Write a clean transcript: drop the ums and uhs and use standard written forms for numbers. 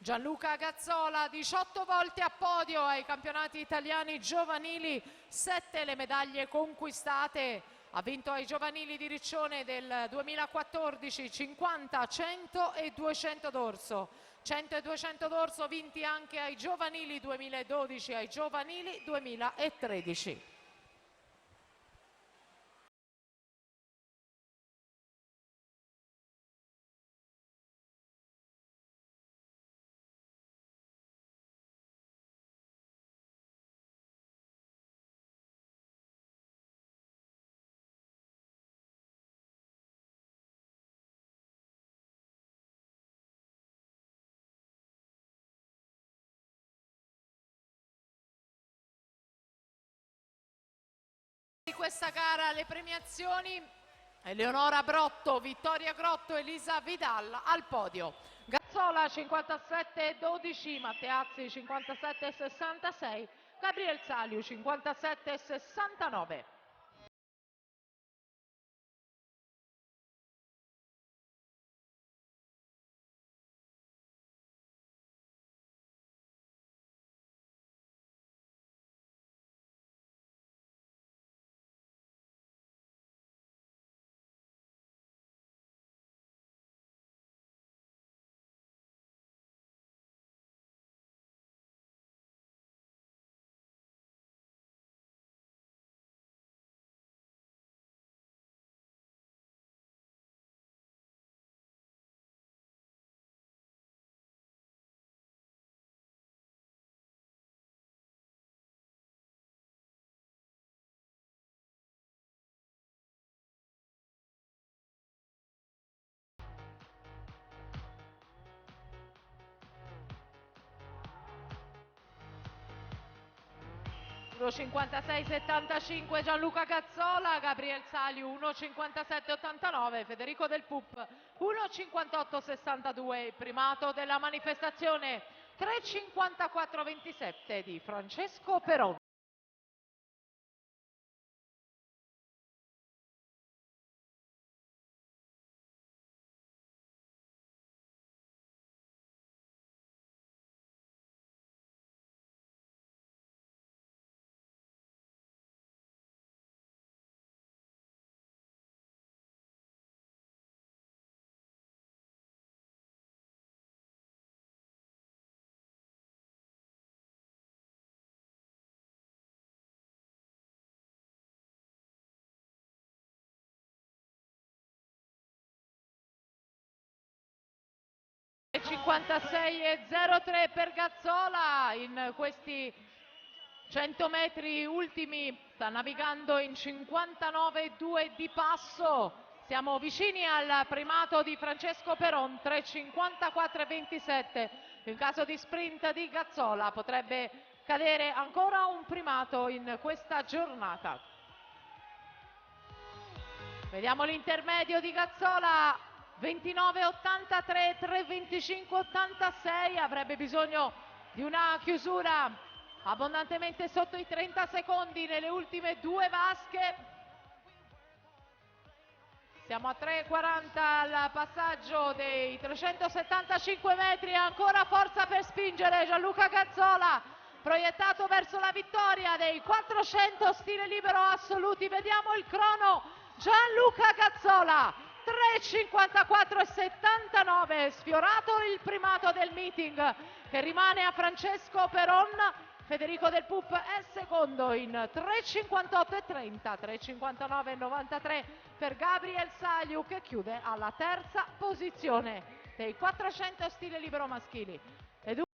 Gianluca Gazzola, 18 volte a podio ai campionati italiani giovanili, 7 le medaglie conquistate. Ha vinto ai giovanili di Riccione del 2014 50, 100 e 200 d'orso. 100 e 200 d'orso vinti anche ai giovanili 2012 e ai giovanili 2013. Di questa gara le premiazioni: Eleonora Brotto, Vittoria Grotto, Elisa Vidal al podio. Gazzola 57,12, Matteazzi 57,66, Gabriel Saliu 57,69. Uno 56,75 Gianluca Gazzola, Gabriel Saliu 1,57,89, Federico Del Pup 1,58,62, primato della manifestazione 3,54,27 di Francesco Peron. E 56,03 per Gazzola. In questi 100 metri ultimi sta navigando in 59,2 di passo. Siamo vicini al primato di Francesco Peron, 3,54,27. In caso di sprint di Gazzola potrebbe cadere ancora un primato in questa giornata. Vediamo l'intermedio di Gazzola, 29,83, 3,25,86, avrebbe bisogno di una chiusura abbondantemente sotto i 30 secondi nelle ultime due vasche. Siamo a 3,40 al passaggio dei 375 metri, ancora forza per spingere Gianluca Gazzola, proiettato verso la vittoria dei 400 stile libero assoluti. Vediamo il crono, Gianluca Gazzola 3,54,79, sfiorato il primato del meeting che rimane a Francesco Peron. Federico Del Pup è secondo in 3,58,30, 3,59,93 per Gabriel Saliu, che chiude alla terza posizione dei 400 stile libero maschili.